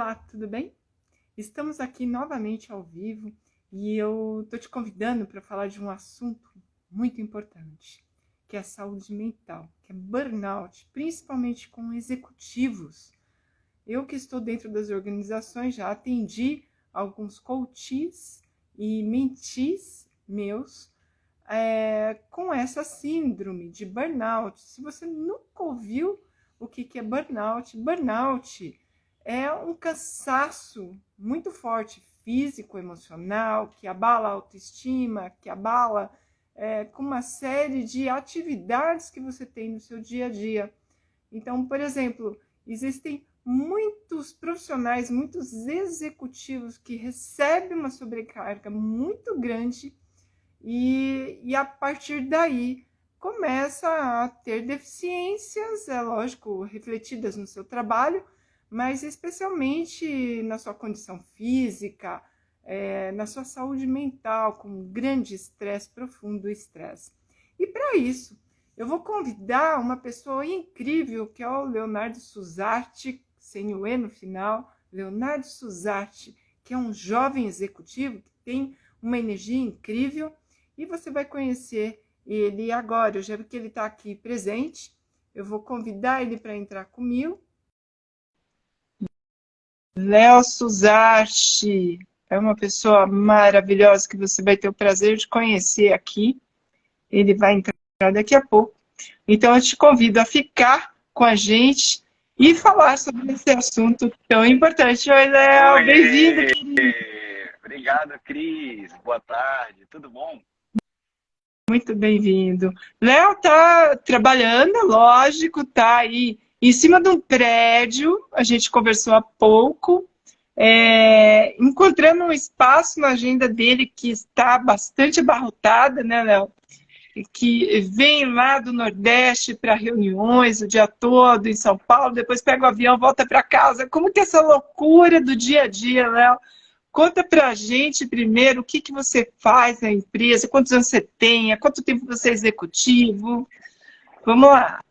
Olá, tudo bem? Estamos aqui novamente ao vivo e eu estou te convidando para falar de um assunto muito importante, que é a saúde mental, que é burnout, principalmente com executivos. Eu que estou dentro das organizações já atendi alguns coaches e mentees meus com essa síndrome de burnout. Se você nunca ouviu o que é burnout, burnout é um cansaço muito forte, físico, emocional, que abala a autoestima, que abala com uma série de atividades que você tem no seu dia a dia. Então, por exemplo, existem muitos profissionais, muitos executivos que recebem uma sobrecarga muito grande e a partir daí começa a ter deficiências, é lógico, refletidas no seu trabalho, mas especialmente na sua condição física, na sua saúde mental, com grande estresse, profundo estresse. E para isso, eu vou convidar uma pessoa incrível, que é o Leonardo Susarti, sem o E no final, Leonardo Susarti, que é um jovem executivo que tem uma energia incrível, e você vai conhecer ele agora. Eu já vi que ele está aqui presente, eu vou convidar ele para entrar comigo. Léo Susarti é uma pessoa maravilhosa que você vai ter o prazer de conhecer aqui. Ele vai entrar daqui a pouco. Então, eu te convido a ficar com a gente e falar sobre esse assunto tão importante. Oi, Léo, bem-vindo, querido. Obrigado, Cris. Boa tarde. Tudo bom? Muito bem-vindo. Léo está trabalhando, lógico, está aí em cima de um prédio, a gente conversou há pouco, encontrando um espaço na agenda dele que está bastante abarrotada, né, Léo? Que vem lá do Nordeste para reuniões o dia todo em São Paulo, depois pega o avião, volta para casa. Como que é essa loucura do dia a dia, Léo? Conta pra gente primeiro o que você faz na empresa, quantos anos você tem, há quanto tempo você é executivo. Vamos lá.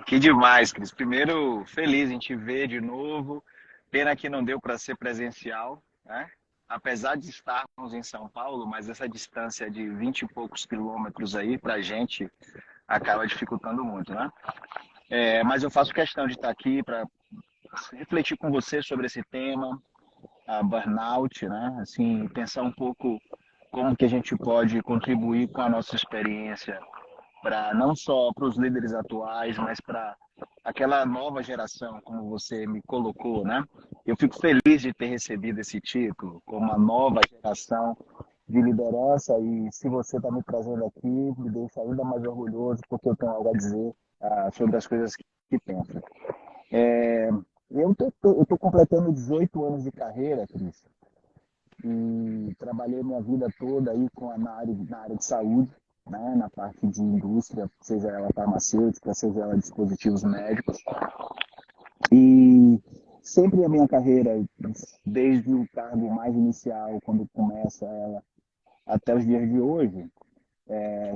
Que demais, Cris. Primeiro, feliz em te ver de novo. Pena que não deu para ser presencial, né? Apesar de estarmos em São Paulo, mas essa distância de 20 e poucos quilômetros aí, para a gente, acaba dificultando muito, né? Mas eu faço questão de estar aqui para refletir com você sobre esse tema, a burnout, né? Assim, pensar um pouco como que a gente pode contribuir com a nossa experiência para não só para os líderes atuais, mas para aquela nova geração, como você me colocou, né? Eu fico feliz de ter recebido esse título, como uma nova geração de liderança, e se você está me trazendo aqui, me deixa ainda mais orgulhoso, porque eu tenho algo a dizer sobre as coisas que penso. Eu tô completando 18 anos de carreira, Cris, e trabalhei minha vida toda aí na área de saúde, né, na parte de indústria, seja ela farmacêutica, seja ela dispositivos médicos. E sempre a minha carreira, desde o cargo mais inicial, quando começa ela, até os dias de hoje,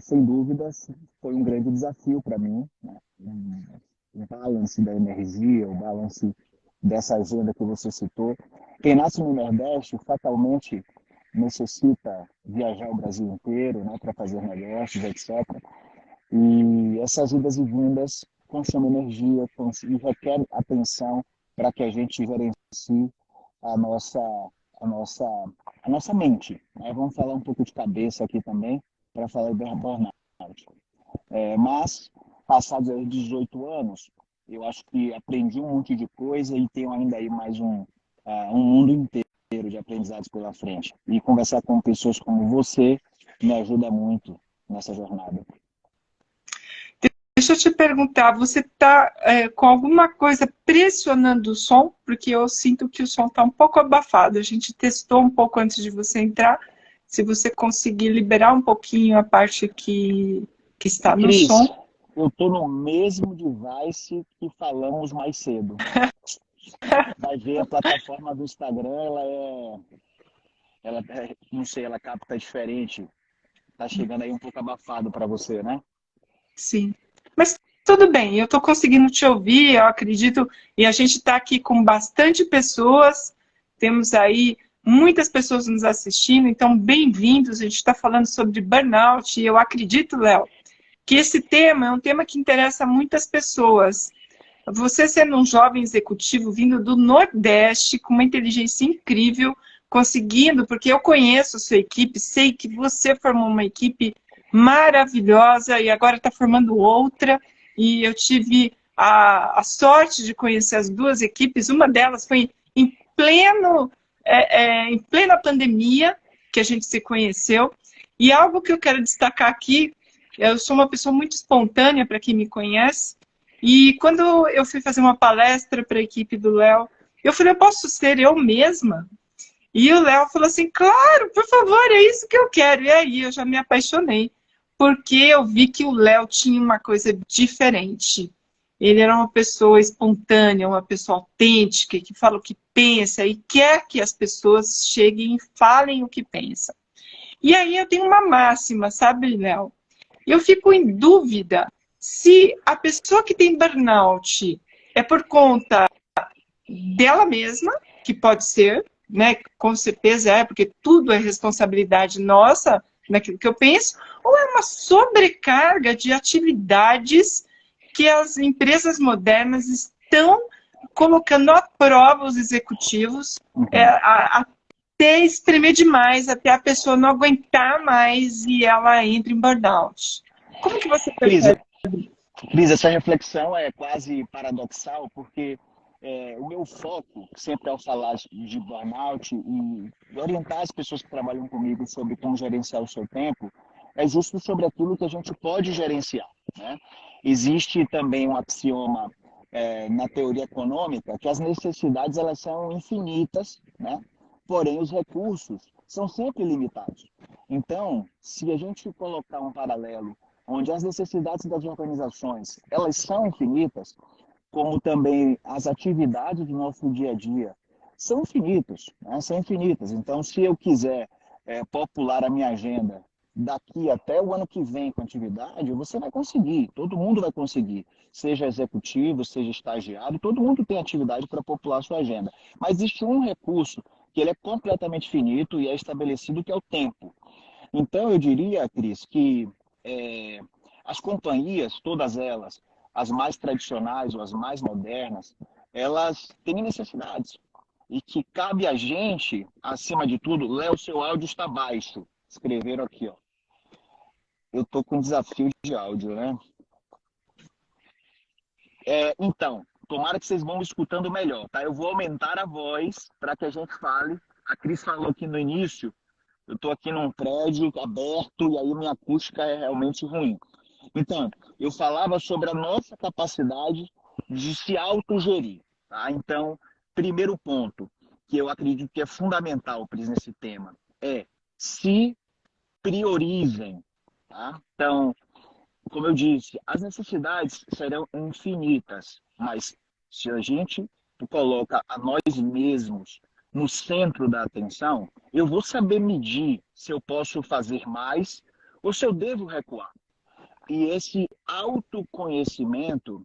sem dúvidas, foi um grande desafio para mim, né? O balance da energia, o balance dessa agenda que você citou. Quem nasce no Nordeste fatalmente necessita viajar o Brasil inteiro, né, para fazer negócios, etc. E essas idas e vindas consomem energia e requer atenção para que a gente gerencie a nossa, a nossa, a nossa mente, né? Vamos falar um pouco de cabeça aqui também, para falar de burnout. Mas, passados aí 18 anos, eu acho que aprendi um monte de coisa e tenho ainda aí mais um mundo inteiro de aprendizados pela frente. E conversar com pessoas como você me ajuda muito nessa jornada. Deixa eu te perguntar, você está com alguma coisa pressionando o som? Porque eu sinto que o som está um pouco abafado. A gente testou um pouco antes de você entrar. Se você conseguir liberar um pouquinho a parte que está no Cris, som. eu estou no mesmo device que falamos mais cedo. Vai ver a plataforma do Instagram, não sei, ela capta diferente. Tá chegando aí um pouco abafado para você, né? Sim. Mas tudo bem, eu estou conseguindo te ouvir, eu acredito, e a gente está aqui com bastante pessoas temos aí muitas pessoas nos assistindo, então bem-vindos. A gente está falando sobre burnout e eu acredito, Léo, que esse tema é um tema que interessa muitas pessoas. Você sendo um jovem executivo vindo do Nordeste, com uma inteligência incrível, conseguindo, porque eu conheço a sua equipe, sei que você formou uma equipe maravilhosa e agora está formando outra, e eu tive a sorte de conhecer as duas equipes, uma delas foi em plena pandemia que a gente se conheceu, e algo que eu quero destacar aqui, eu sou uma pessoa muito espontânea, para quem me conhece, e quando eu fui fazer uma palestra para a equipe do Léo, eu falei, eu posso ser eu mesma? E o Léo falou assim, claro, por favor, é isso que eu quero. E aí eu já me apaixonei, porque eu vi que o Léo tinha uma coisa diferente. Ele era uma pessoa espontânea, uma pessoa autêntica, que fala o que pensa e quer que as pessoas cheguem e falem o que pensam. E aí eu tenho uma máxima, sabe, Léo? Eu fico em dúvida se a pessoa que tem burnout é por conta dela mesma, que pode ser, né, com certeza é, porque tudo é responsabilidade nossa, naquilo que eu penso, ou é uma sobrecarga de atividades que as empresas modernas estão colocando à prova os executivos, até espremer demais, até a pessoa não aguentar mais e ela entra em burnout. Como que você percebe? Cris, essa reflexão é quase paradoxal, porque o meu foco, sempre ao falar de burnout e orientar as pessoas que trabalham comigo sobre como gerenciar o seu tempo, é justo sobre aquilo que a gente pode gerenciar, né? Existe também um axioma na teoria econômica que as necessidades elas são infinitas, né? Porém os recursos são sempre limitados. Então, se a gente colocar um paralelo onde as necessidades das organizações elas são infinitas, como também as atividades do nosso dia a dia são infinitas, né? São infinitas. Então, se eu quiser popular a minha agenda daqui até o ano que vem com atividade, você vai conseguir, todo mundo vai conseguir, seja executivo, seja estagiário, todo mundo tem atividade para popular a sua agenda. Mas existe um recurso que ele é completamente finito e é estabelecido, que é o tempo. Então, eu diria, Cris, que as companhias, todas elas, as mais tradicionais ou as mais modernas, elas têm necessidades. E que cabe a gente, acima de tudo, Léo, seu áudio está baixo. Escreveram aqui, ó. Eu estou com desafio de áudio, né? Então, tomara que vocês vão escutando melhor, tá? Eu vou aumentar a voz para que a gente fale. A Cris falou aqui no início, eu estou aqui num prédio aberto e aí minha acústica é realmente ruim. Então, eu falava sobre a nossa capacidade de se autogerir, tá? Então, primeiro ponto que eu acredito que é fundamental, Pris, nesse tema, é se priorizem, tá? Então, como eu disse, as necessidades serão infinitas, mas se a gente coloca a nós mesmos no centro da atenção, eu vou saber medir se eu posso fazer mais ou se eu devo recuar. E esse autoconhecimento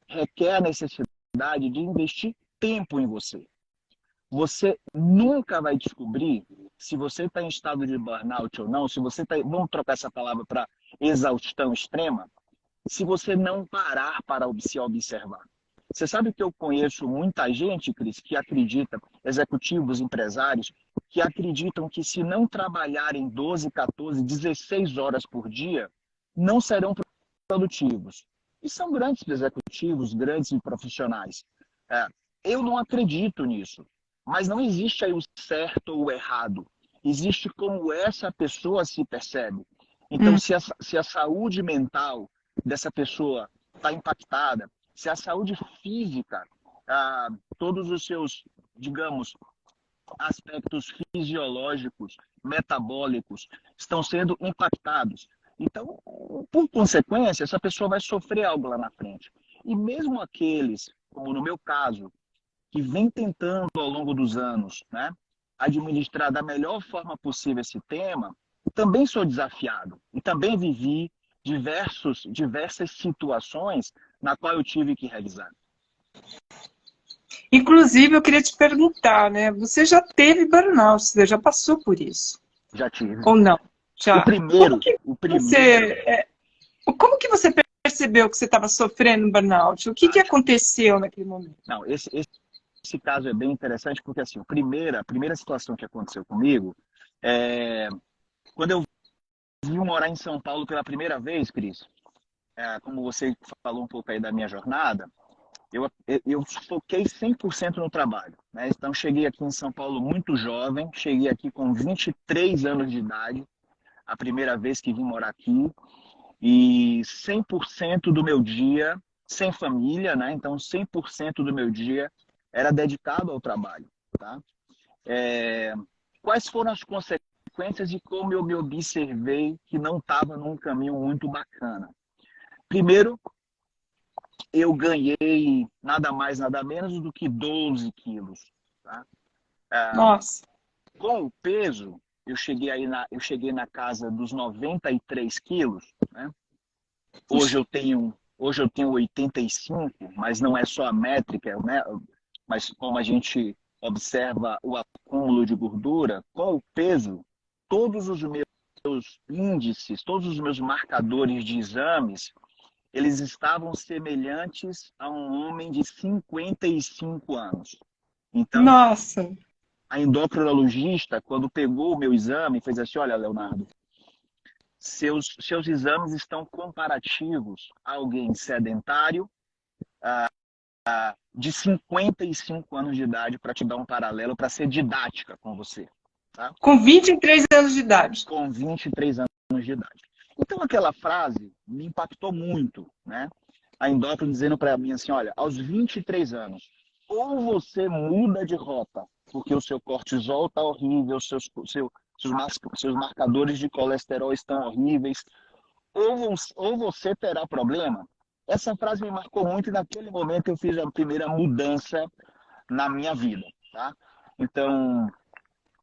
requer a necessidade de investir tempo em você. Você nunca vai descobrir se você está em estado de burnout ou não, se você está, vamos trocar essa palavra para exaustão extrema, se você não parar para se observar. Você sabe que eu conheço muita gente, Cris, que acredita, executivos, empresários, que acreditam que se não trabalharem 12, 14, 16 horas por dia, não serão produtivos. E são grandes executivos, grandes profissionais. Eu não acredito nisso. Mas não existe aí o certo ou o errado. Existe como essa pessoa se percebe. Então, se a saúde mental dessa pessoa está impactada, se a saúde física, todos os seus, digamos, aspectos fisiológicos, metabólicos, estão sendo impactados. Então, por consequência, essa pessoa vai sofrer algo lá na frente. E mesmo aqueles, como no meu caso, que vem tentando ao longo dos anos, né, administrar da melhor forma possível esse tema, também sou desafiado e também vivi diversas situações na qual eu tive que realizar. Inclusive, eu queria te perguntar, né? Você já teve burnout, você já passou por isso? Já tive. Ou não? O Já. primeiro, o primeiro. Como que você percebeu que você estava sofrendo burnout? O que que Prático. aconteceu naquele momento? Não, esse caso é bem interessante porque assim, a primeira situação que aconteceu comigo é quando eu vim morar em São Paulo pela primeira vez, Cris. Como você falou um pouco aí da minha jornada, eu foquei 100% no trabalho, né? Então, cheguei aqui em São Paulo muito jovem, cheguei aqui com 23 anos de idade, a primeira vez que vim morar aqui, e 100% do meu dia, sem família, né? Então, 100% do meu dia era dedicado ao trabalho, tá? Quais foram as consequências de como eu me observei que não estava num caminho muito bacana? Primeiro, eu ganhei nada mais, nada menos do que 12 quilos. Tá? Nossa, Com o peso, eu cheguei na casa dos 93 quilos. Né? puxa, Hoje eu tenho 85, mas não é só a métrica, né? Mas como a gente observa o acúmulo de gordura, com o peso, todos os meus índices, todos os meus marcadores de exames, eles estavam semelhantes a um homem de 55 anos. Então, nossa, a endocrinologista, quando pegou o meu exame, fez assim: olha, Leonardo, seus exames estão comparativos a alguém sedentário de 55 anos de idade, para te dar um paralelo, para ser didática com você. Tá? com 23 anos de idade. Com 23 anos de idade. Então, aquela frase me impactou muito, né? A endócrina dizendo para mim assim: olha, aos 23 anos, ou você muda de rota, porque o seu cortisol está horrível, seus marcadores de colesterol estão horríveis, ou você terá problema. Essa frase me marcou muito e naquele momento eu fiz a primeira mudança na minha vida, tá? Então,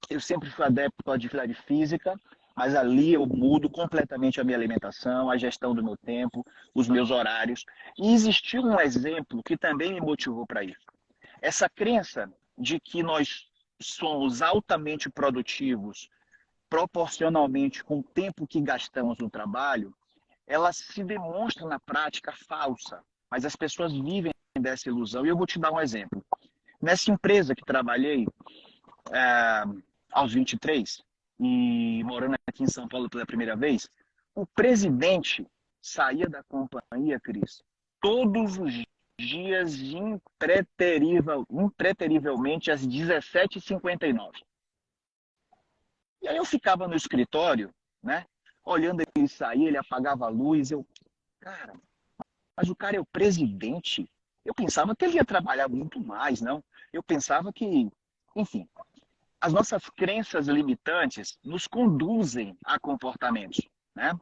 eu sempre fui adepto à atividade física, mas ali eu mudo completamente a minha alimentação, a gestão do meu tempo, os meus horários. E existiu um exemplo que também me motivou para isso. Essa crença de que nós somos altamente produtivos proporcionalmente com o tempo que gastamos no trabalho, ela se demonstra na prática falsa, mas as pessoas vivem dessa ilusão. E eu vou te dar um exemplo. Nessa empresa que trabalhei, é, aos 23 e morando aqui em São Paulo pela primeira vez, o presidente saía da companhia, Cris, todos os dias impreterivelmente às 17h59. E aí eu ficava no escritório, né, olhando ele sair, ele apagava a luz, cara, mas o cara é o presidente. Eu pensava que ele ia trabalhar muito mais, não? Eu pensava que, enfim, as nossas crenças limitantes nos conduzem a comportamentos, né?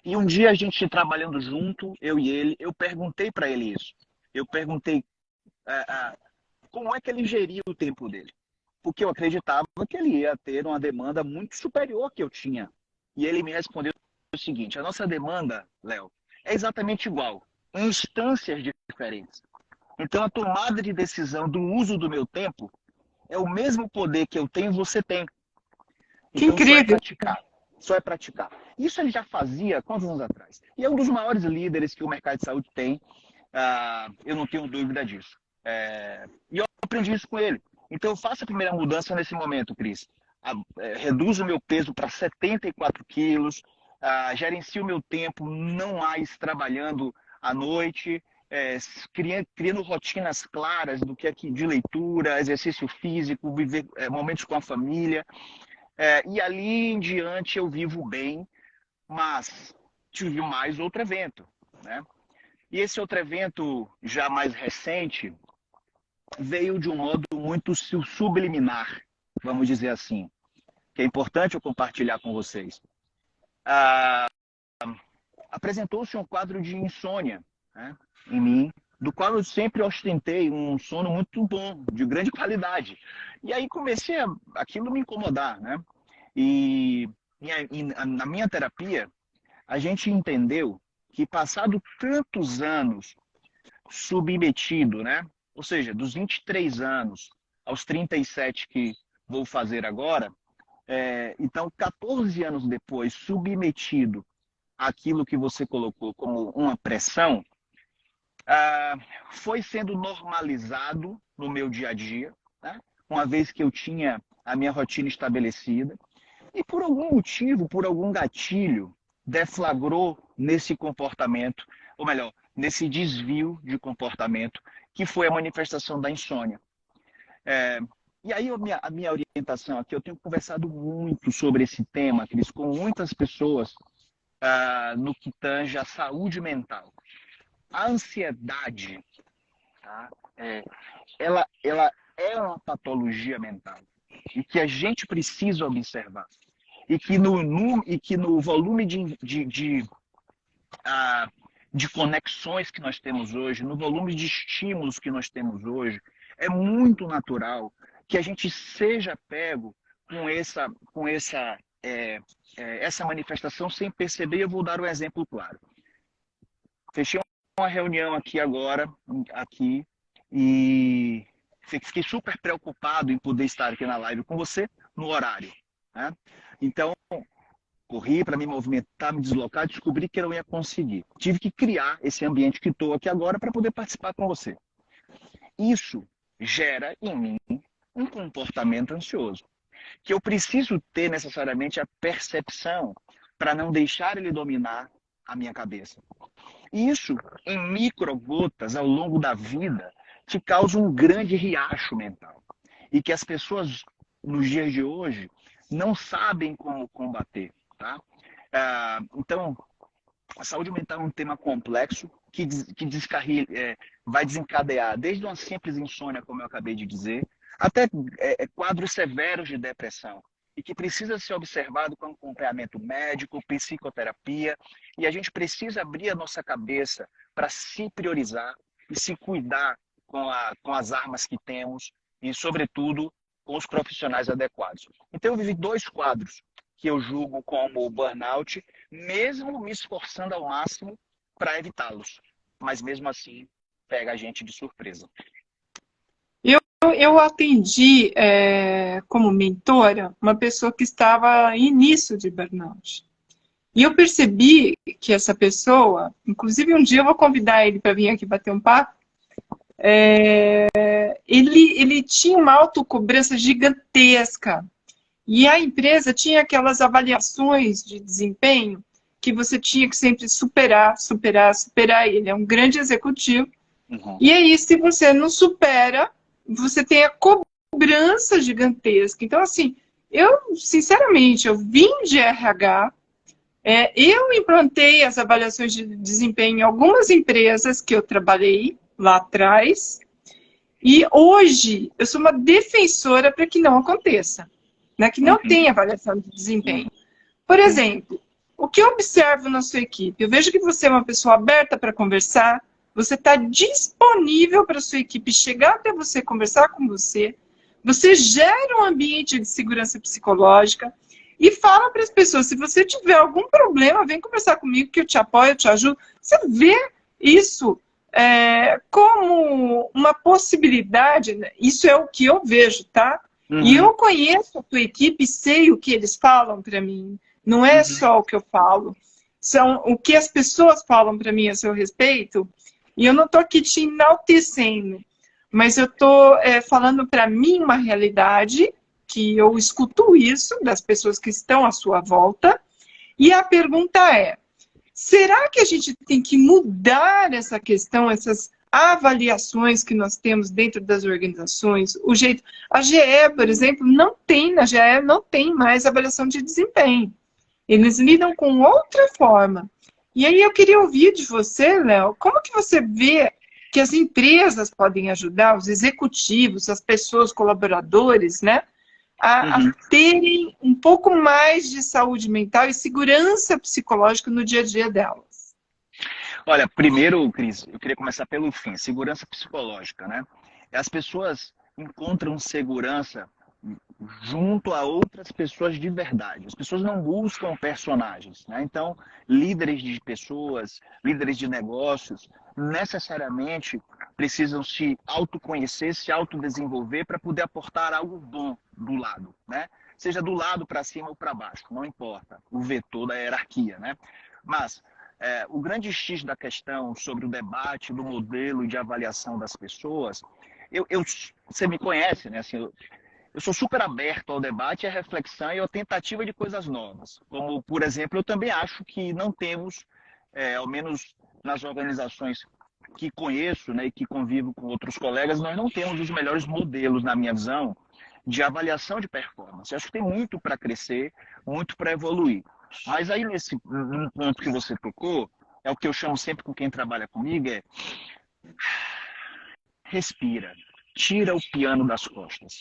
E um dia a gente trabalhando junto, eu e ele, eu perguntei para ele isso. Eu perguntei como é que ele geria o tempo dele. Porque eu acreditava que ele ia ter uma demanda muito superior que eu tinha. E ele me respondeu o seguinte: a nossa demanda, Léo, é exatamente igual, em instâncias diferentes. Então a tomada de decisão do uso do meu tempo é o mesmo poder que eu tenho, você tem. Que Então só é incrível. praticar. Só é praticar. Isso ele já fazia quantos anos atrás? E é um dos maiores líderes que o mercado de saúde tem. Eu não tenho dúvida disso. E eu aprendi isso com ele. Então eu faço a primeira mudança nesse momento, Cris. Reduzo o meu peso para 74 quilos, gerencio o meu tempo, não mais trabalhando à noite, criando rotinas claras do que é de leitura, exercício físico, viver momentos com a família. E ali em diante eu vivo bem, mas tive mais outro evento, né? E esse outro evento, já mais recente, veio de um modo muito subliminar, vamos dizer assim, que é importante eu compartilhar com vocês. Apresentou-se um quadro de insônia, né, em mim, do qual eu sempre ostentei um sono muito bom, de grande qualidade. E aí comecei aquilo me incomodar, né? E na minha terapia, a gente entendeu que passado tantos anos submetido, né, Ou seja, dos 23 anos aos 37 que vou fazer agora, então 14 anos depois, submetido àquilo que você colocou como uma pressão, foi sendo normalizado no meu dia a dia, né? Uma vez que eu tinha a minha rotina estabelecida, e por algum motivo, por algum gatilho, deflagrou nesse comportamento, ou melhor, nesse desvio de comportamento, que foi a manifestação da insônia. E aí a minha orientação aqui, eu tenho conversado muito sobre esse tema, Cris, com muitas pessoas no que tange a saúde mental. A ansiedade, tá? Ela é uma patologia mental e que a gente precisa observar. E que no volume de conexões que nós temos hoje, no volume de estímulos que nós temos hoje, é muito natural que a gente seja pego com essa manifestação sem perceber. Eu vou dar um exemplo claro. Fechei uma reunião aqui agora, e fiquei super preocupado em poder estar aqui na live com você no horário, né? Então, corri para me movimentar, me deslocar, descobri que eu não ia conseguir. Tive que criar esse ambiente que estou aqui agora para poder participar com você. Isso gera em mim um comportamento ansioso, que eu preciso ter necessariamente a percepção para não deixar ele dominar a minha cabeça. Isso, em microgotas ao longo da vida, te causa um grande riacho mental. E que as pessoas, nos dias de hoje, não sabem como combater. Tá? Então, a saúde mental é um tema complexo que vai desencadear desde uma simples insônia, como eu acabei de dizer, até quadros severos de depressão, e que precisa ser observado com acompanhamento médico, psicoterapia, e a gente precisa abrir a nossa cabeça para se priorizar e se cuidar com as armas que temos e, sobretudo, com os profissionais adequados. Então, eu vivi 2 quadros que eu julgo como burnout, mesmo me esforçando ao máximo para evitá-los. Mas, mesmo assim, pega a gente de surpresa. Eu atendi como mentora uma pessoa que estava em início de burnout. E eu percebi que essa pessoa, inclusive um dia eu vou convidar ele para vir aqui bater um papo, ele tinha uma autocobrança gigantesca. E a empresa tinha aquelas avaliações de desempenho que você tinha que sempre superar. Ele é um grande executivo. Uhum. E aí, se você não supera, você tem a cobrança gigantesca. Então, assim, sinceramente, eu vim de RH, eu implantei as avaliações de desempenho em algumas empresas que eu trabalhei lá atrás, e hoje eu sou uma defensora para que não aconteça, né? Que não tenha avaliação de desempenho. Por exemplo, o que eu observo na sua equipe? Eu vejo que você é uma pessoa aberta para conversar, você está disponível para a sua equipe chegar até você, conversar com você, você gera um ambiente de segurança psicológica e fala para as pessoas, se você tiver algum problema, vem conversar comigo que eu te apoio, eu te ajudo. Você vê isso como uma possibilidade, né? Isso é o que eu vejo, tá? Uhum. E eu conheço a tua equipe, sei o que eles falam para mim. Não é só o que eu falo, são o que as pessoas falam para mim a seu respeito. E eu não estou aqui te enaltecendo, mas eu estou falando para mim uma realidade que eu escuto isso das pessoas que estão à sua volta. E a pergunta é, será que a gente tem que mudar essa questão, essas avaliações que nós temos dentro das organizações? O jeito, a GE, por exemplo, na GE não tem mais avaliação de desempenho. Eles lidam com outra forma. E aí eu queria ouvir de você, Léo, como que você vê que as empresas podem ajudar, os executivos, as pessoas, colaboradores, né, a terem um pouco mais de saúde mental e segurança psicológica no dia a dia delas? Olha, primeiro, Cris, eu queria começar pelo fim, segurança psicológica, né? As pessoas encontram segurança junto a outras pessoas de verdade. As pessoas não buscam personagens, né? Então, líderes de pessoas, líderes de negócios, necessariamente precisam se autoconhecer, se autodesenvolver para poder aportar algo bom do lado, né? Seja do lado para cima ou para baixo, não importa, o vetor da hierarquia, né? Mas o grande X da questão sobre o debate do modelo de avaliação das pessoas, você me conhece, né? Assim, eu sou super aberto ao debate, à reflexão e à tentativa de coisas novas. Como, por exemplo, eu também acho que não temos, ao menos nas organizações que conheço, né, e que convivo com outros colegas, nós não temos os melhores modelos, na minha visão, de avaliação de performance. Eu acho que tem muito para crescer, muito para evoluir. Mas aí, nesse ponto que você tocou, é o que eu chamo sempre com quem trabalha comigo, respira, tira o piano das costas.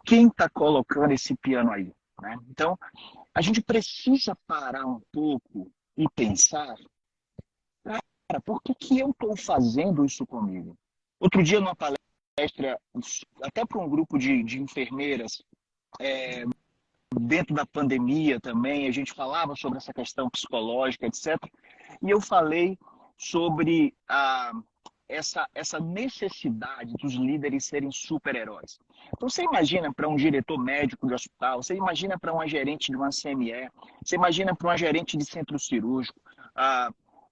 Quem está colocando esse piano aí? Né? Então, a gente precisa parar um pouco e pensar, cara, por que eu estou fazendo isso comigo? Outro dia, numa palestra, até para um grupo de enfermeiras, dentro da pandemia também, a gente falava sobre essa questão psicológica, etc. E eu falei sobre essa necessidade dos líderes serem super-heróis. Então, você imagina para um diretor médico de hospital, você imagina para uma gerente de uma CME, você imagina para uma gerente de centro cirúrgico,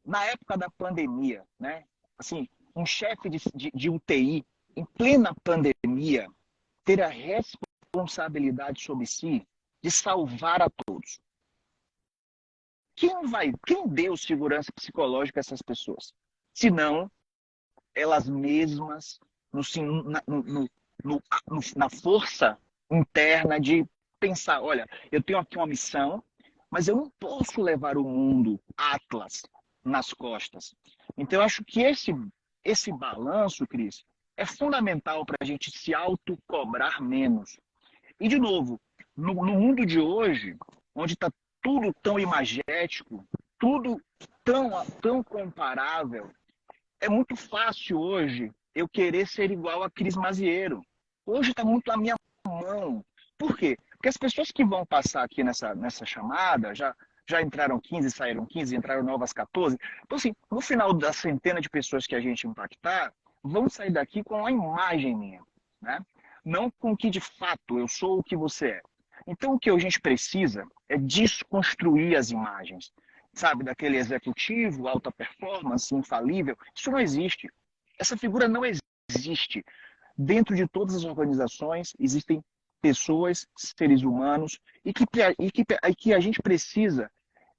na época da pandemia, né? Assim, um chefe de UTI, em plena pandemia, ter a responsabilidade sobre si de salvar a todos. Quem deu segurança psicológica a essas pessoas? Se não elas mesmas, na força interna de pensar, olha, eu tenho aqui uma missão, mas eu não posso levar o mundo Atlas nas costas. Então, eu acho que esse balanço, Cris, é fundamental para a gente se autocobrar menos. E, de novo, no mundo de hoje, onde está tudo tão imagético, tudo tão comparável, é muito fácil hoje eu querer ser igual a Cris Maziero. Hoje está muito na minha mão. Por quê? Porque as pessoas que vão passar aqui nessa chamada, já entraram 15, saíram 15, entraram novas 14. Então, assim, no final da centena de pessoas que a gente impactar, vão sair daqui com uma imagem minha, né? Não com que, de fato, eu sou o que você é. Então, o que a gente precisa é desconstruir as imagens. Sabe, daquele executivo, alta performance, infalível. Isso não existe. Essa figura não existe. Dentro de todas as organizações existem pessoas, seres humanos, e que a gente precisa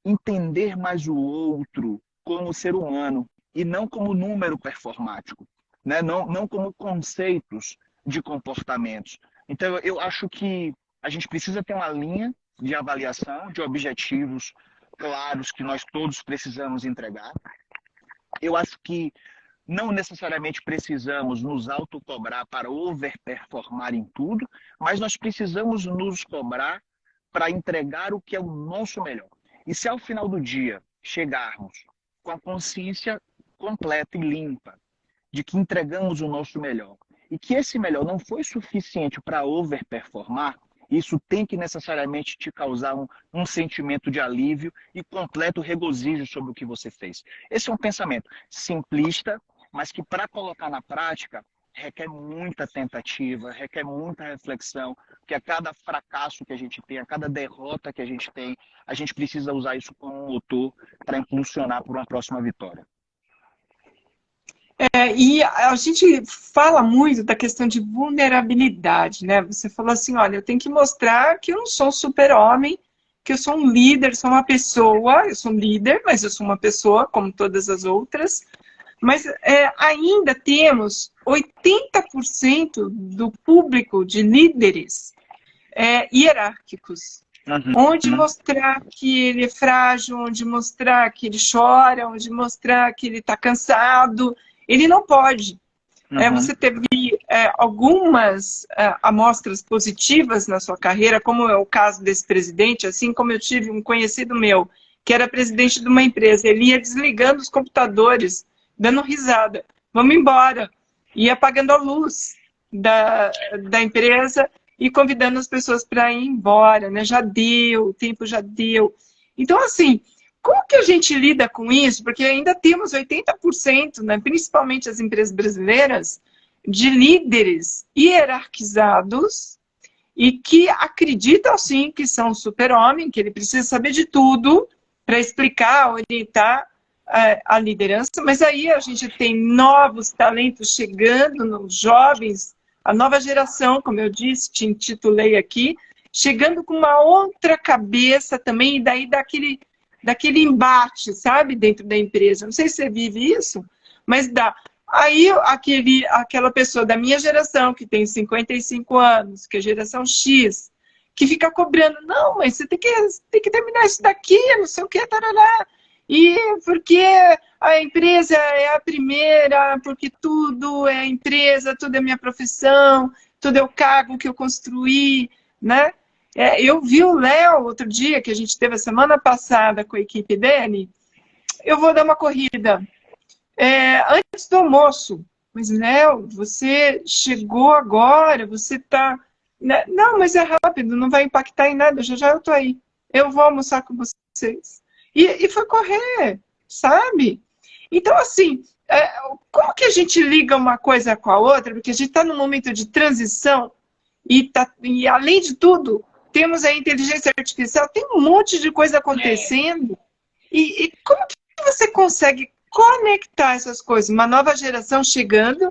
entender mais o outro como ser humano e não como número performático, né? Não como conceitos de comportamentos. Então, eu acho que a gente precisa ter uma linha de avaliação, de objetivos claros que nós todos precisamos entregar. Eu acho que não necessariamente precisamos nos autocobrar para overperformar em tudo, mas nós precisamos nos cobrar para entregar o que é o nosso melhor. E se ao final do dia chegarmos com a consciência completa e limpa de que entregamos o nosso melhor e que esse melhor não foi suficiente para overperformar, isso tem que necessariamente te causar um sentimento de alívio e completo regozijo sobre o que você fez. Esse é um pensamento simplista, mas que para colocar na prática requer muita tentativa, requer muita reflexão, porque a cada fracasso que a gente tem, a cada derrota que a gente precisa usar isso como um motor para impulsionar por uma próxima vitória. E a gente fala muito da questão de vulnerabilidade, né? Você falou assim, olha, eu tenho que mostrar que eu não sou um super-homem, que eu sou um líder, sou uma pessoa, eu sou um líder, mas eu sou uma pessoa, como todas as outras. Mas ainda temos 80% do público de líderes hierárquicos. Onde mostrar que ele é frágil, onde mostrar que ele chora, onde mostrar que ele está cansado. Ele não pode. Você teve algumas amostras positivas na sua carreira, como é o caso desse presidente, assim como eu tive um conhecido meu, que era presidente de uma empresa. Ele ia desligando os computadores, dando risada. Vamos embora. Ia apagando a luz da empresa e convidando as pessoas para ir embora. Né? Já deu, o tempo já deu. Então, assim, como que a gente lida com isso? Porque ainda temos 80%, né, principalmente as empresas brasileiras, de líderes hierarquizados e que acreditam, sim, que são super-homem, que ele precisa saber de tudo para explicar, orientar a liderança. Mas aí a gente tem novos talentos chegando, nos jovens, a nova geração, como eu disse, te intitulei aqui, chegando com uma outra cabeça também, e daí daquele embate, sabe, dentro da empresa. Não sei se você vive isso, mas dá. Aí aquela pessoa da minha geração, que tem 55 anos, que é geração X, que fica cobrando, não, mas você tem que terminar isso daqui, não sei o que, tarará. E porque a empresa é a primeira, porque tudo é a empresa, tudo é minha profissão, tudo é o cargo que eu construí, né? Eu vi o Léo outro dia, que a gente teve a semana passada com a equipe dele, eu vou dar uma corrida antes do almoço. Mas, Léo, você chegou agora, você tá... Não, mas é rápido, não vai impactar em nada, já eu tô aí. Eu vou almoçar com vocês. E foi correr, sabe? Então, assim, como que a gente liga uma coisa com a outra? Porque a gente está num momento de transição e, além de tudo, temos a inteligência artificial, tem um monte de coisa acontecendo. E como que você consegue conectar essas coisas? Uma nova geração chegando,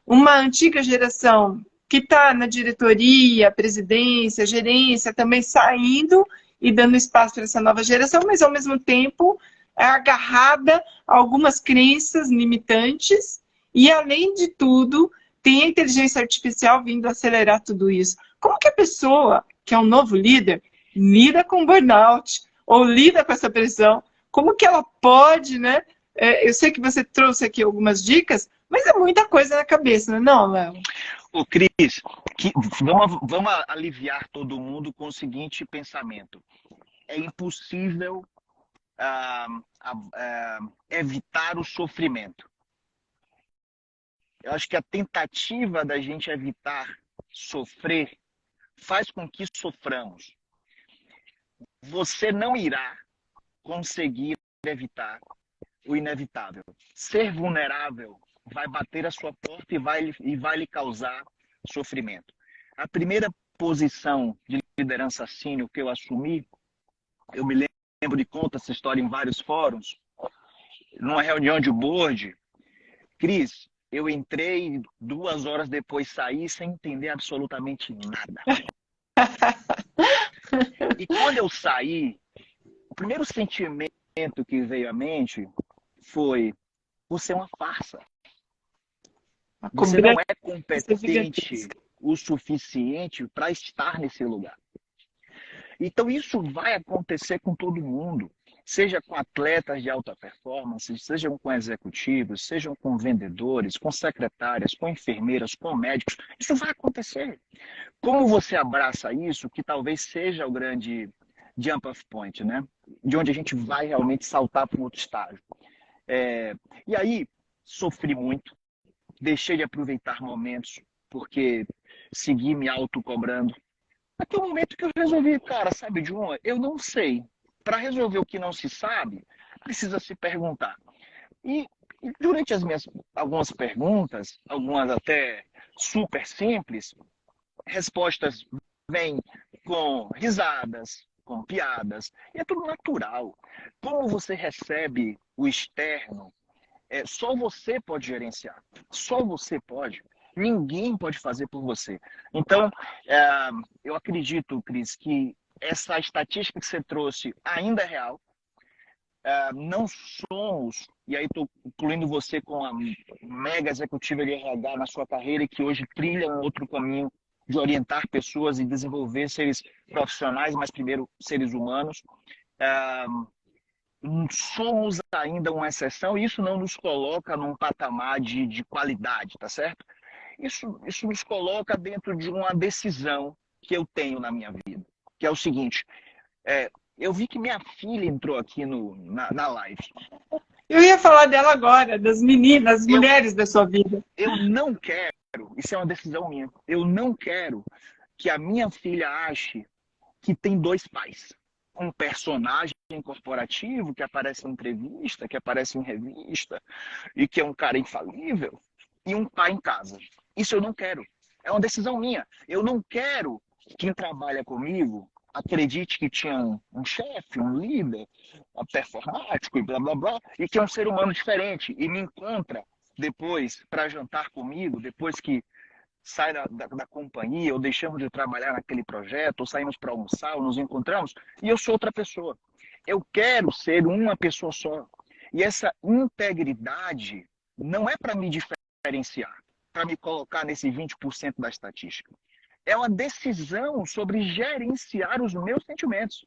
uma antiga geração que está na diretoria, presidência, gerência, também saindo e dando espaço para essa nova geração, mas ao mesmo tempo é agarrada a algumas crenças limitantes e, além de tudo, tem a inteligência artificial vindo acelerar tudo isso. Como que a pessoa, que é um novo líder, lida com burnout ou lida com essa pressão? Como que ela pode, né? Eu sei que você trouxe aqui algumas dicas, mas é muita coisa na cabeça, não é não, Léo? Ô, Cris, vamos aliviar todo mundo com o seguinte pensamento. É impossível evitar o sofrimento. Eu acho que a tentativa da gente evitar sofrer faz com que soframos. Você não irá conseguir evitar o inevitável. Ser vulnerável vai bater a sua porta e vai lhe causar sofrimento. A primeira posição de liderança sênior que eu assumi, eu me lembro de contar essa história em vários fóruns, numa reunião de board, Cris, eu entrei 2 horas depois saí sem entender absolutamente nada. E quando eu saí, o primeiro sentimento que veio à mente foi: você é uma farsa. Você não é competente o suficiente para estar nesse lugar. Então isso vai acontecer com todo mundo, seja com atletas de alta performance, sejam com executivos, sejam com vendedores, com secretárias, com enfermeiras, com médicos. Isso vai acontecer. Como você abraça isso, que talvez seja o grande jump off point, né? De onde a gente vai realmente saltar para um outro estágio. E aí, sofri muito, deixei de aproveitar momentos, porque segui me autocobrando. Até o momento que eu resolvi, cara, sabe de uma? Eu não sei. Para resolver o que não se sabe, precisa se perguntar. E durante as minhas algumas perguntas, algumas até super simples, respostas vêm com risadas, com piadas, e é tudo natural. Como você recebe o externo, só você pode gerenciar. Só você pode. Ninguém pode fazer por você. Então, eu acredito, Cris, que essa estatística que você trouxe ainda é real. Não somos, e aí estou incluindo você com a mega executiva de RH na sua carreira e que hoje trilha um outro caminho de orientar pessoas e desenvolver seres profissionais, mas primeiro seres humanos. Somos ainda uma exceção e isso não nos coloca num patamar de qualidade, tá certo? Isso nos coloca dentro de uma decisão que eu tenho na minha vida, que é o seguinte: eu vi que minha filha entrou aqui na live. Eu ia falar dela agora, das meninas, mulheres da sua vida. Eu não quero, isso é uma decisão minha, eu não quero que a minha filha ache que tem 2 pais. um personagem corporativo que aparece em entrevista, que aparece em revista, e que é um cara infalível, e um pai em casa. Isso eu não quero. É uma decisão minha. Eu não quero que quem trabalha comigo acredite que tinha um chefe, um líder, um performático e blá blá blá, e que é um ser humano diferente e me encontra depois para jantar comigo, depois que sai da companhia, ou deixamos de trabalhar naquele projeto, ou saímos para almoçar, ou nos encontramos, e eu sou outra pessoa. Eu quero ser uma pessoa só. E essa integridade não é para me diferenciar, para me colocar nesse 20% da estatística. É uma decisão sobre gerenciar os meus sentimentos,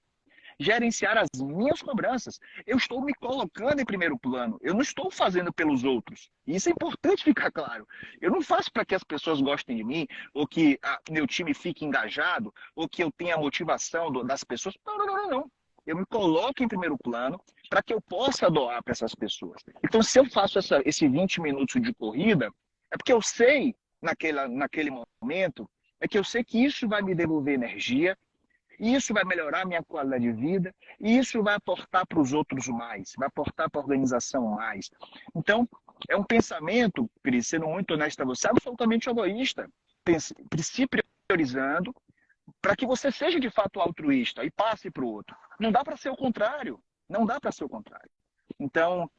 gerenciar as minhas cobranças. Eu estou me colocando em primeiro plano. Eu não estou fazendo pelos outros. E isso é importante ficar claro. Eu não faço para que as pessoas gostem de mim, ou que meu time fique engajado, ou que eu tenha a motivação das pessoas. Não, não, não, não. Eu me coloco em primeiro plano para que eu possa doar para essas pessoas. Então, se eu faço esse 20 minutos de corrida, é porque eu sei, naquele momento, é que eu sei que isso vai me devolver energia, isso vai melhorar a minha qualidade de vida, e isso vai aportar para os outros mais, vai aportar para a organização mais. Então, é um pensamento, Cris, sendo muito honesto a você, absolutamente egoísta. Se priorizando para que você seja de fato altruísta e passe para o outro. Não dá para ser o contrário. Não dá para ser o contrário. Então,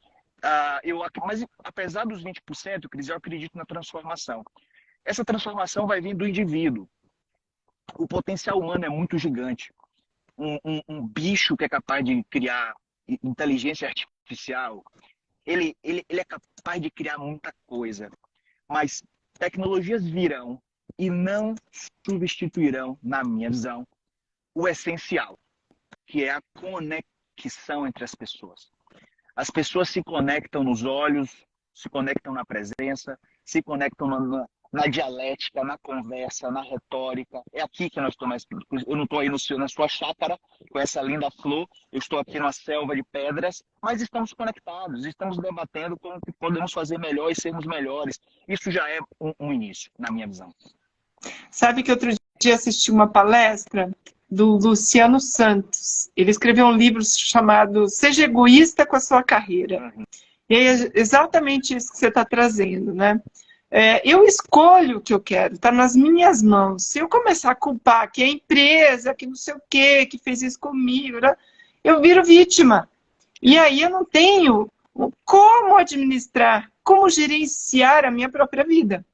mas apesar dos 20%, Cris, eu acredito na transformação. Essa transformação vai vir do indivíduo. O potencial humano é muito gigante. Um bicho que é capaz de criar inteligência artificial, ele é capaz de criar muita coisa. Mas tecnologias virão e não substituirão, na minha visão, o essencial, que é a conexão entre as pessoas. As pessoas se conectam nos olhos, se conectam na presença, se conectam na dialética, na conversa, na retórica. É aqui que nós estamos. Eu não estou aí na sua chácara com essa linda flor, eu estou aqui numa selva de pedras, mas estamos conectados, estamos debatendo como que podemos fazer melhor e sermos melhores. Isso já é um início, na minha visão. Sabe que outro dia assisti uma palestra do Luciano Santos. Ele escreveu um livro chamado Seja Egoísta com a Sua Carreira. E é exatamente isso que você está trazendo, né? Eu escolho o que eu quero, está nas minhas mãos. Se eu começar a culpar que é a empresa, que não sei o quê, que fez isso comigo, né? Eu viro vítima. E aí eu não tenho como administrar, como gerenciar a minha própria vida.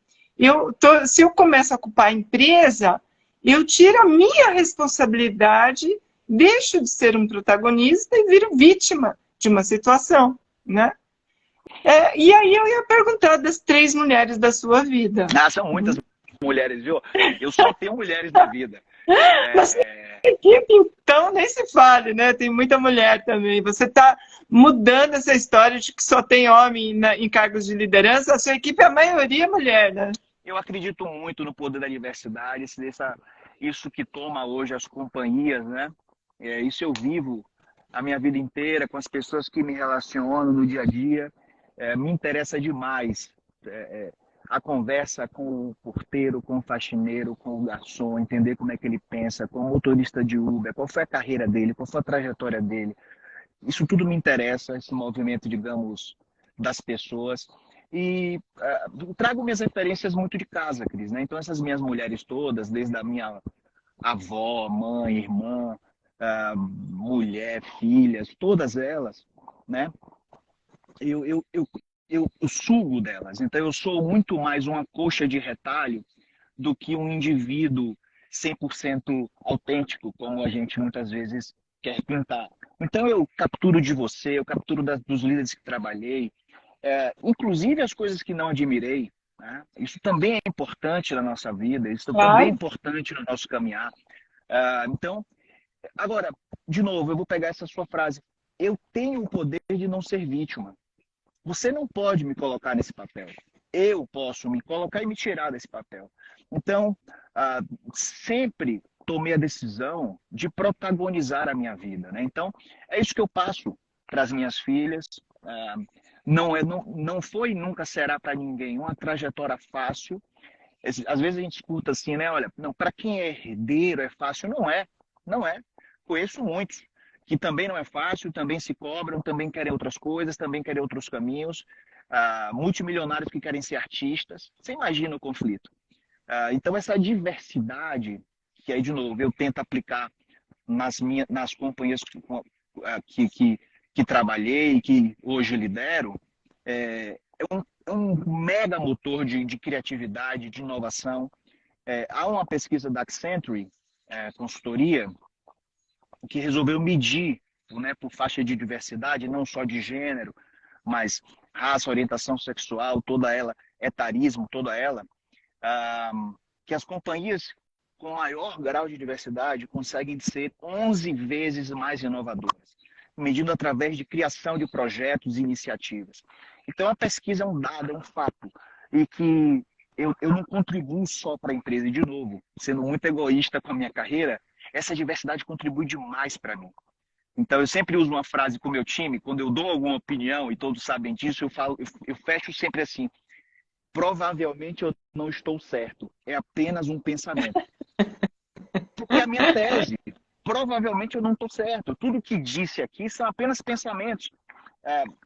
Se eu começo a culpar a empresa, eu tiro a minha responsabilidade, deixo de ser um protagonista e viro vítima de uma situação, né? E aí eu ia perguntar das 3 mulheres da sua vida. São muitas mulheres, viu? Eu só tenho mulheres na vida. Mas equipe, então, nem se fale, né? Tem muita mulher também. Você está mudando essa história de que só tem homem em cargos de liderança. A sua equipe, a maioria é mulher, né? Eu acredito muito no poder da diversidade, isso que toma hoje as companhias, né? Isso eu vivo a minha vida inteira com as pessoas que me relacionam no dia a dia. Me interessa demais a conversa com o porteiro, com o faxineiro, com o garçom, entender como é que ele pensa, com o motorista de Uber, qual foi a carreira dele, qual foi a trajetória dele. Isso tudo me interessa, esse movimento, digamos, das pessoas. E trago minhas referências muito de casa, Cris, né? Então, essas minhas mulheres todas, desde a minha avó, mãe, irmã, mulher, filhas, todas elas, né? Eu sugo delas. Então, eu sou muito mais uma coxa de retalho do que um indivíduo 100% autêntico, como a gente muitas vezes quer pintar. Então, eu capturo de você, eu capturo dos líderes que trabalhei, inclusive as coisas que não admirei. Né? Isso também é importante na nossa vida, isso também é importante no nosso caminhar. Então, agora, de novo, eu vou pegar essa sua frase. Eu tenho o poder de não ser vítima. Você não pode me colocar nesse papel. Eu posso me colocar e me tirar desse papel. Então, sempre tomei a decisão de protagonizar a minha vida. Né? Então, é isso que eu passo para as minhas filhas. Não foi e nunca será para ninguém uma trajetória fácil. Às vezes a gente escuta assim, né? Olha, não, para quem é herdeiro é fácil. Não é. Não é. Conheço muitos que também não é fácil, também se cobram, também querem outras coisas, também querem outros caminhos, multimilionários que querem ser artistas. Você imagina o conflito. Então, essa diversidade, que aí, de novo, eu tento aplicar nas companhias que trabalhei, que hoje lidero, é um mega motor de criatividade, de inovação. Há uma pesquisa da Accenture, consultoria, que resolveu medir, né, por faixa de diversidade, não só de gênero, mas raça, orientação sexual, toda ela, etarismo, toda ela, que as companhias com maior grau de diversidade conseguem ser 11 vezes mais inovadoras, medindo através de criação de projetos e iniciativas. Então, a pesquisa é um dado, é um fato, e que eu não contribuo só para a empresa. E, de novo, sendo muito egoísta com a minha carreira, essa diversidade contribui demais para mim. Então, eu sempre uso uma frase com o meu time, quando eu dou alguma opinião, e todos sabem disso, eu fecho sempre assim: provavelmente eu não estou certo, é apenas um pensamento. Porque é a minha tese, provavelmente eu não estou certo. Tudo que disse aqui são apenas pensamentos.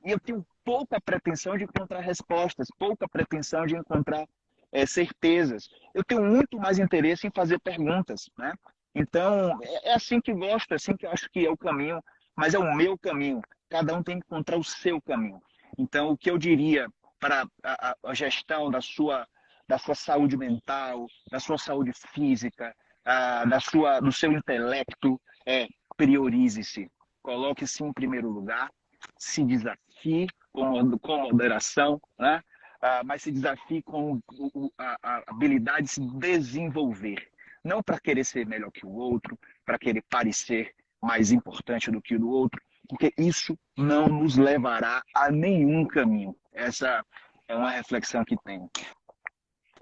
E eu tenho pouca pretensão de encontrar respostas, pouca pretensão de encontrar certezas. Eu tenho muito mais interesse em fazer perguntas, né? Então, é assim que gosto, é assim que eu acho que é o caminho, mas é o meu caminho. Cada um tem que encontrar o seu caminho. Então, o que eu diria para a gestão da sua saúde mental, da sua saúde física, do seu intelecto, priorize-se. Coloque-se em primeiro lugar, se desafie com moderação, né? Mas se desafie com a habilidade de se desenvolver. Não para querer ser melhor que o outro, para querer parecer mais importante do que o do outro, porque isso não nos levará a nenhum caminho. Essa é uma reflexão que tenho.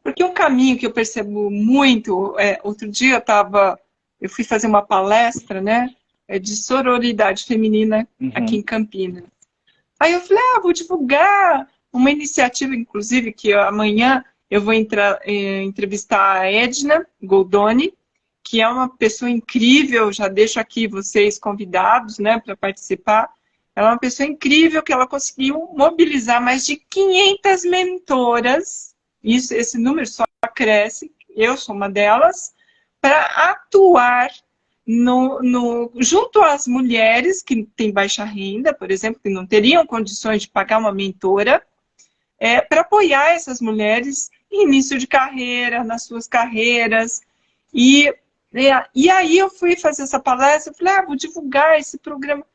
Porque um caminho que eu percebo muito, outro dia eu fui fazer uma palestra, né, de sororidade feminina aqui em Campinas. Aí eu falei, vou divulgar uma iniciativa, inclusive, que amanhã eu vou entrevistar a Edna Goldoni, que é uma pessoa incrível, já deixo aqui vocês convidados, né, para participar. Ela é uma pessoa incrível, que ela conseguiu mobilizar mais de 500 mentoras, esse número só cresce, eu sou uma delas, para atuar junto às mulheres que têm baixa renda, por exemplo, que não teriam condições de pagar uma mentora, para apoiar essas mulheres em início de carreira, nas suas carreiras. E aí eu fui fazer essa palestra, eu falei, vou divulgar esse programa.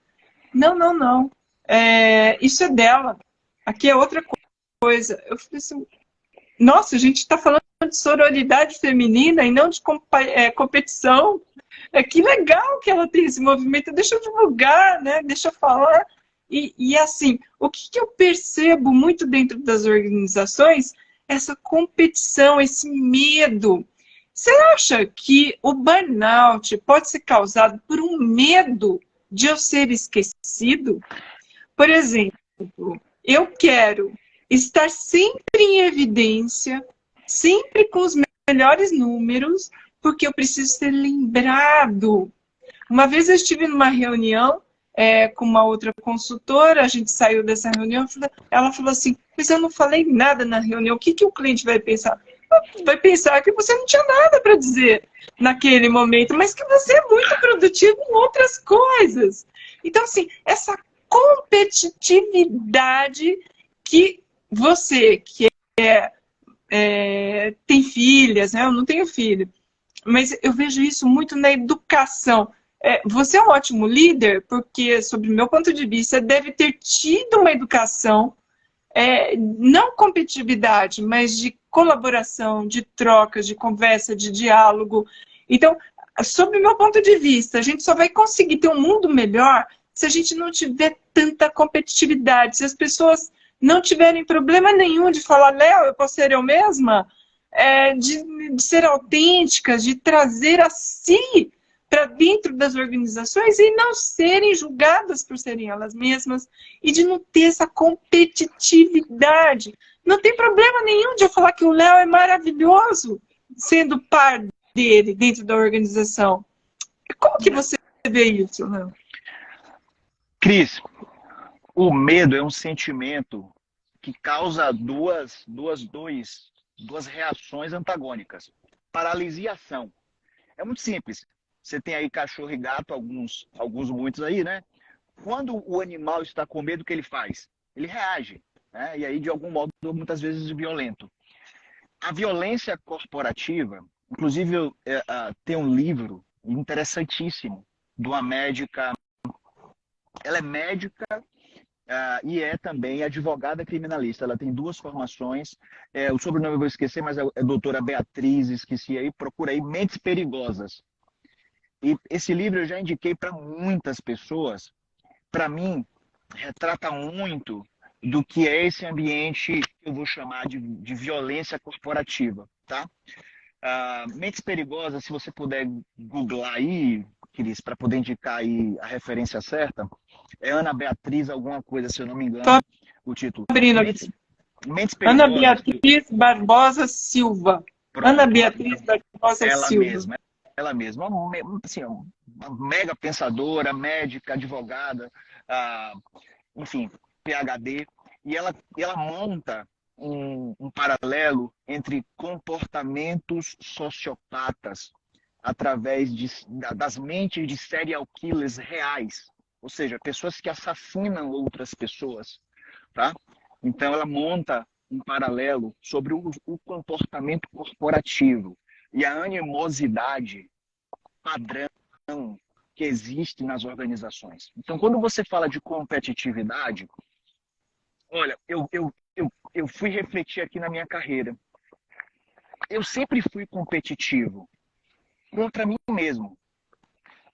Não. Isso é dela. Aqui é outra coisa. Eu falei assim, nossa, a gente está falando de sororidade feminina e não de competição. Que legal que ela tem esse movimento. Deixa eu divulgar, né? Deixa eu falar. E assim, o que eu percebo muito dentro das organizações? Essa competição, esse medo. Você acha que o burnout pode ser causado por um medo de eu ser esquecido? Por exemplo, eu quero estar sempre em evidência, sempre com os melhores números, porque eu preciso ser lembrado. Uma vez eu estive numa reunião com uma outra consultora, a gente saiu dessa reunião, ela falou assim, mas eu não falei nada na reunião, o que o cliente vai pensar? Vai pensar que você não tinha nada para dizer naquele momento, mas que você é muito produtivo em outras coisas. Então, assim, essa competitividade que você, que tem filhas, né? Eu não tenho filho, mas eu vejo isso muito na educação. Você é um ótimo líder, porque, sob o meu ponto de vista, deve ter tido uma educação, não competitividade, mas de colaboração, de trocas, de conversa, de diálogo. Então, sob o meu ponto de vista, a gente só vai conseguir ter um mundo melhor se a gente não tiver tanta competitividade, se as pessoas não tiverem problema nenhum de falar, Léo, eu posso ser eu mesma, de ser autênticas, de trazer a si para dentro das organizações e não serem julgadas por serem elas mesmas e de não ter essa competitividade. Não tem problema nenhum de eu falar que o Léo é maravilhoso sendo par dele dentro da organização. Como que você vê isso, Léo? Cris, o medo é um sentimento que causa duas reações antagônicas. Paralisia e ação. É muito simples. Você tem aí cachorro e gato, muitos aí, né? Quando o animal está com medo, o que ele faz? Ele reage, né? E aí, de algum modo, muitas vezes violento. A violência corporativa, inclusive, tem um livro interessantíssimo de uma médica. Ela é médica e é também advogada criminalista. Ela tem duas formações. O sobrenome eu vou esquecer, mas é doutora Beatriz, esqueci aí. Procura aí, Mentes Perigosas. E esse livro eu já indiquei para muitas pessoas. Para mim, retrata muito do que é esse ambiente que eu vou chamar de violência corporativa, tá? Mentes Perigosas, se você puder googlar aí, Cris, para poder indicar aí a referência certa, é Ana Beatriz alguma coisa, se eu não me engano, o título. Abrindo Mentes, aqui. Mentes Ana Perigosas. Beatriz Barbosa Silva. Pronto, Ana Beatriz Barbosa ela Silva. mesma, ela mesma. Assim, uma mega pensadora, médica, advogada, enfim, PhD. E ela monta um paralelo entre comportamentos sociopatas através das mentes de serial killers reais, ou seja, pessoas que assassinam outras pessoas, tá? Então ela monta um paralelo sobre o comportamento corporativo e a animosidade padrão que existe nas organizações. Então, quando você fala de competitividade, olha, eu fui refletir aqui na minha carreira. Eu sempre fui competitivo contra mim mesmo.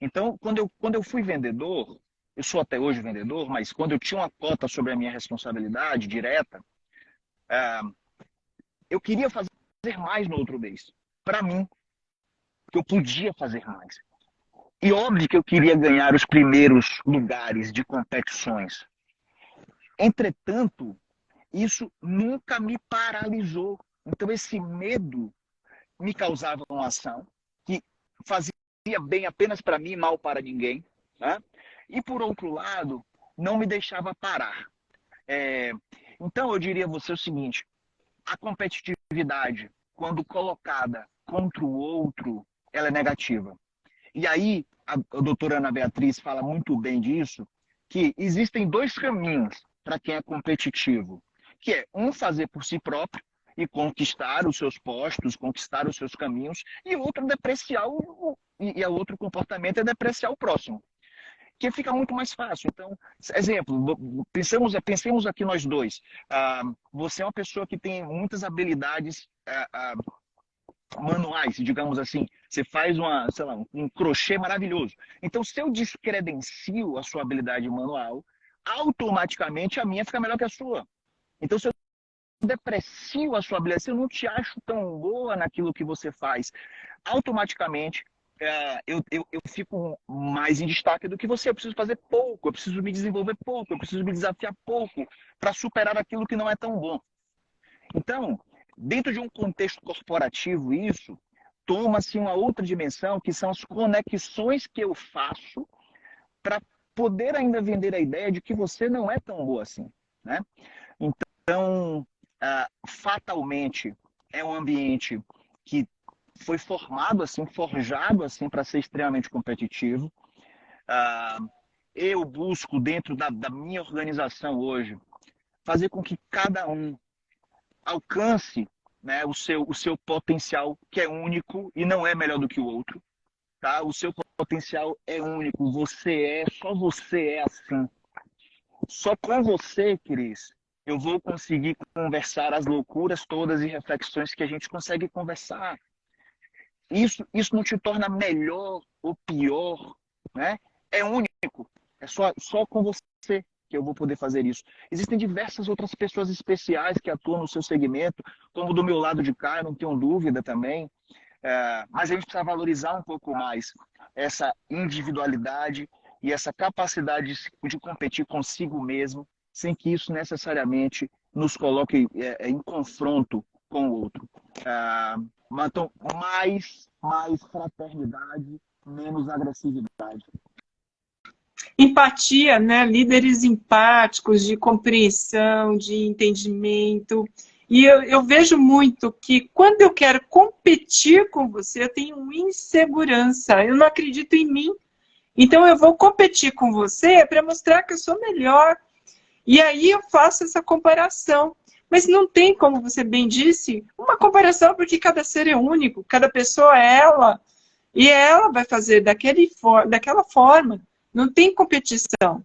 Então, quando eu fui vendedor, eu sou até hoje vendedor, mas quando eu tinha uma cota sobre a minha responsabilidade direta, eu queria fazer mais no outro mês. Para mim, que eu podia fazer mais. E óbvio que eu queria ganhar os primeiros lugares de competições. Entretanto, isso nunca me paralisou. Então, esse medo me causava uma ação que fazia bem apenas para mim e mal para ninguém. Né? E, por outro lado, não me deixava parar. Então, eu diria a você o seguinte, a competitividade, quando colocada contra o outro, ela é negativa. E aí, a doutora Ana Beatriz fala muito bem disso, que existem dois caminhos para quem é competitivo, que é um fazer por si próprio e conquistar os seus postos, conquistar os seus caminhos, e outro depreciar e o outro comportamento é depreciar o próximo, que fica muito mais fácil. Então, exemplo, pensemos aqui nós dois. Você é uma pessoa que tem muitas habilidades manuais, digamos assim. Você faz um crochê maravilhoso. Então, se eu descredencio a sua habilidade manual, automaticamente a minha fica melhor que a sua. Então, se eu deprecio a sua habilidade, se eu não te acho tão boa naquilo que você faz, automaticamente eu fico mais em destaque do que você. Eu preciso fazer pouco, eu preciso me desenvolver pouco, eu preciso me desafiar pouco para superar aquilo que não é tão bom. Então, dentro de um contexto corporativo, isso toma-se uma outra dimensão, que são as conexões que eu faço para poder ainda vender a ideia de que você não é tão boa assim. Né? Então, fatalmente, é um ambiente que foi formado assim, forjado assim para ser extremamente competitivo. Eu busco, dentro da minha organização hoje, fazer com que cada um alcance, né, o seu potencial, que é único e não é melhor do que o outro. Tá? O seu potencial é único, só você é assim. Só com você, Cris, eu vou conseguir conversar as loucuras todas e reflexões que a gente consegue conversar. Isso não te torna melhor ou pior, né? É único. É só com você que eu vou poder fazer isso. Existem diversas outras pessoas especiais que atuam no seu segmento, como do meu lado de cá, eu não tenho dúvida também. Mas a gente precisa valorizar um pouco mais essa individualidade e essa capacidade de competir consigo mesmo, sem que isso necessariamente nos coloque em confronto com o outro. Então, mais fraternidade, menos agressividade. empatia, né? Líderes empáticos, de compreensão, de entendimento. E eu vejo muito que quando eu quero competir com você, eu tenho insegurança, eu não acredito em mim. Então eu vou competir com você para mostrar que eu sou melhor. E aí eu faço essa comparação. Mas não tem, como você bem disse, uma comparação, porque cada ser é único, cada pessoa é ela, e ela vai fazer daquela forma. Não tem competição.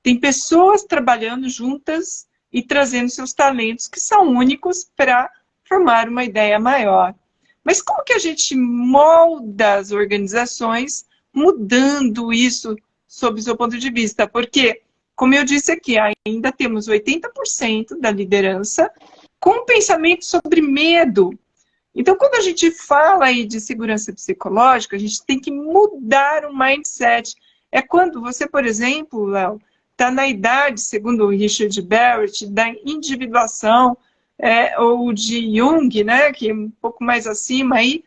Tem pessoas trabalhando juntas e trazendo seus talentos, que são únicos, para formar uma ideia maior. Mas como que a gente molda as organizações mudando isso sob o seu ponto de vista? Porque, como eu disse aqui, ainda temos 80% da liderança com pensamento sobre medo. Então, quando a gente fala aí de segurança psicológica, a gente tem que mudar o mindset. É quando você, por exemplo, Léo, está na idade, segundo o Richard Barrett, da individuação, ou de Jung, né, que é um pouco mais acima aí,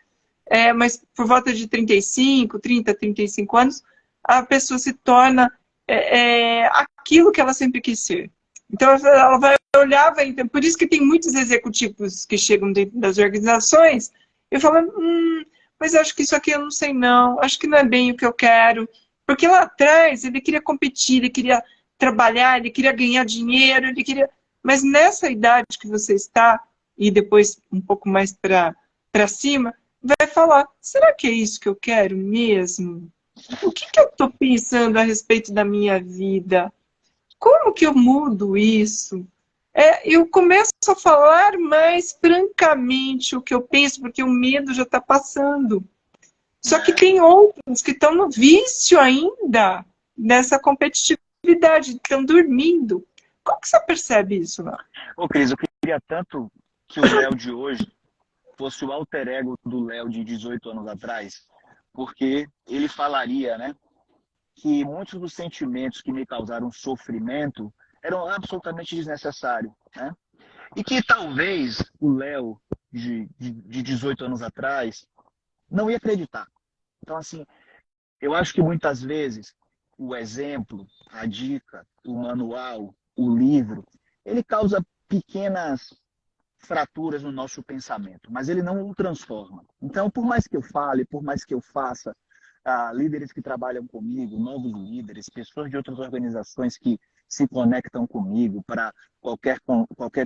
mas por volta de 35 anos, a pessoa se torna aquilo que ela sempre quis ser. Então, ela vai olhar, por isso que tem muitos executivos que chegam dentro das organizações e falam, mas acho que isso aqui eu não sei não, acho que não é bem o que eu quero. Porque lá atrás ele queria competir, ele queria trabalhar, ele queria ganhar dinheiro, ele queria... Mas nessa idade que você está, e depois um pouco mais para cima, vai falar, será que é isso que eu quero mesmo? O que eu estou pensando a respeito da minha vida? Como que eu mudo isso? Eu começo a falar mais francamente o que eu penso, porque o medo já está passando. Só que tem outros que estão no vício ainda, nessa competitividade, estão dormindo. Como que você percebe isso, Léo? Ô, Cris, eu queria tanto que o Léo de hoje fosse o alter ego do Léo de 18 anos atrás, porque ele falaria, né, que muitos dos sentimentos que me causaram sofrimento eram absolutamente desnecessários, né? E que talvez o Léo de 18 anos atrás não ia acreditar. Então, assim, eu acho que muitas vezes o exemplo, a dica, o manual, o livro, ele causa pequenas fraturas no nosso pensamento, mas ele não o transforma. Então, por mais que eu fale, por mais que eu faça, líderes que trabalham comigo, novos líderes, pessoas de outras organizações que se conectam comigo para qualquer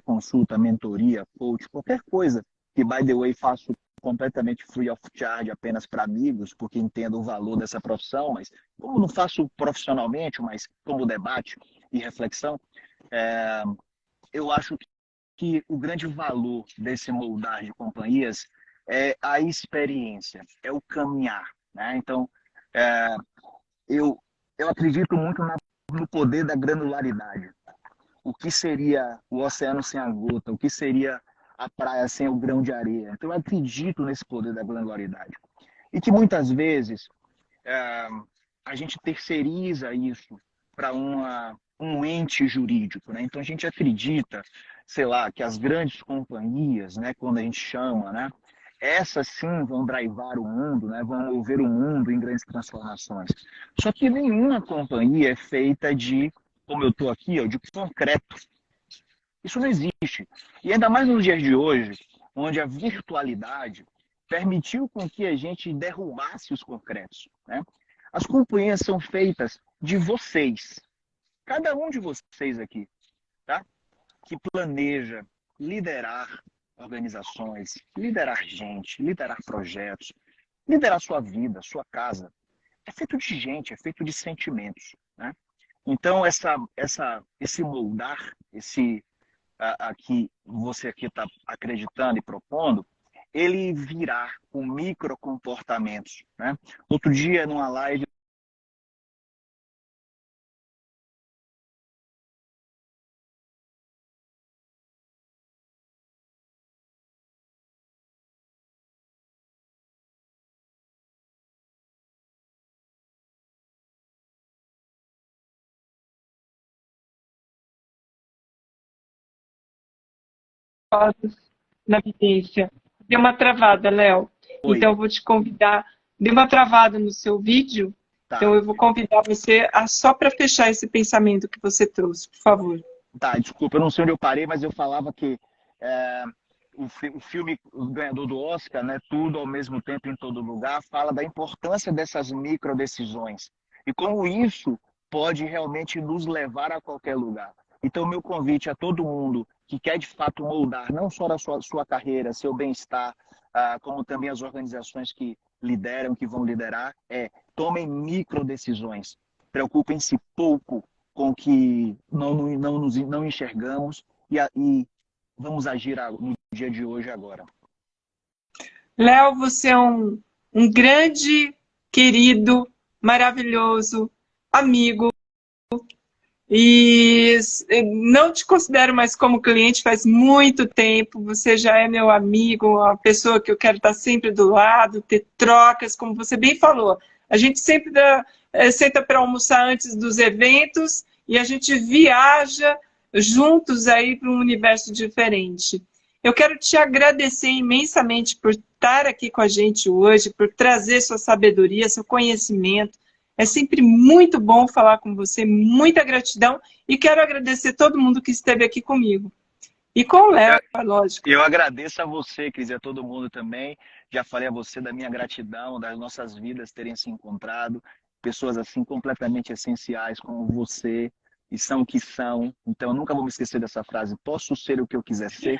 consulta, mentoria, coach, qualquer coisa que, by the way, faço completamente free of charge, apenas para amigos, porque entendo o valor dessa profissão, mas como não faço profissionalmente, mas como debate e reflexão, eu acho que o grande valor desse moldar de companhias é a experiência, é o caminhar, né? Então, eu acredito muito no poder da granularidade. O que seria o oceano sem a gota? O que seria a praia sem o grão de areia? Então, eu acredito nesse poder da granularidade. E que muitas vezes a gente terceiriza isso para um ente jurídico, né? Então, a gente acredita, sei lá, que as grandes companhias, né, quando a gente chama, né, essas sim vão drivar o mundo, né, vão mover o mundo em grandes transformações. Só que nenhuma companhia é feita de, como eu estou aqui, ó, de concreto. Isso não existe. E ainda mais nos dias de hoje, onde a virtualidade permitiu com que a gente derrubasse os concretos, né? As companhias são feitas de vocês, cada um de vocês aqui, tá? Que planeja liderar organizações, liderar gente, liderar projetos, liderar sua vida, sua casa. É feito de gente, é feito de sentimentos, né? Então, esse moldar, que você aqui está acreditando e propondo, ele virá com microcomportamentos, né? Outro dia, numa live, Na evidência. Deu uma travada, Léo. oi, Então, eu vou te convidar. Deu uma travada no seu vídeo. Tá. Então eu vou convidar você só para fechar esse pensamento que você trouxe, por favor. Tá, desculpa, eu não sei onde eu parei, mas eu falava que o filme o ganhador do Oscar, né, Tudo ao Mesmo Tempo em Todo Lugar, fala da importância dessas microdecisões e como isso pode realmente nos levar a qualquer lugar. Então, meu convite a todo mundo que quer de fato moldar não só a sua carreira, seu bem-estar, como também as organizações que lideram, que vão liderar, tomem microdecisões. Preocupem-se pouco com o que não enxergamos e vamos agir no dia de hoje agora. Léo, você é um grande, querido, maravilhoso amigo e não te considero mais como cliente faz muito tempo, você já é meu amigo, uma pessoa que eu quero estar sempre do lado, ter trocas, como você bem falou. A gente sempre senta para almoçar antes dos eventos e a gente viaja juntos aí para um universo diferente. Eu quero te agradecer imensamente por estar aqui com a gente hoje, por trazer sua sabedoria, seu conhecimento. É sempre muito bom falar com você, muita gratidão. E quero agradecer todo mundo que esteve aqui comigo. E com o Léo, lógico. Eu agradeço a você, Cris, e a todo mundo também. Já falei a você da minha gratidão, das nossas vidas terem se encontrado. Pessoas assim completamente essenciais como você, e são o que são. Então, eu nunca vou me esquecer dessa frase. Posso ser o que eu quiser ser?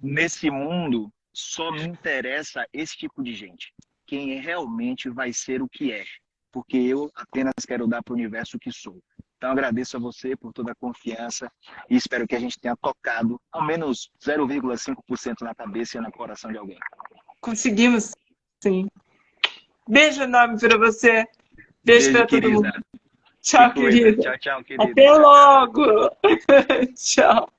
Nesse mundo, só me interessa esse tipo de gente. Quem realmente vai ser o que é. Porque eu apenas quero dar para o universo o que sou. Então, agradeço a você por toda a confiança e espero que a gente tenha tocado ao menos 0,5% na cabeça e no coração de alguém. Conseguimos, sim. Beijo enorme para você. Beijo para todo mundo. Tchau, querida. Tchau, querida. Até logo. Tchau.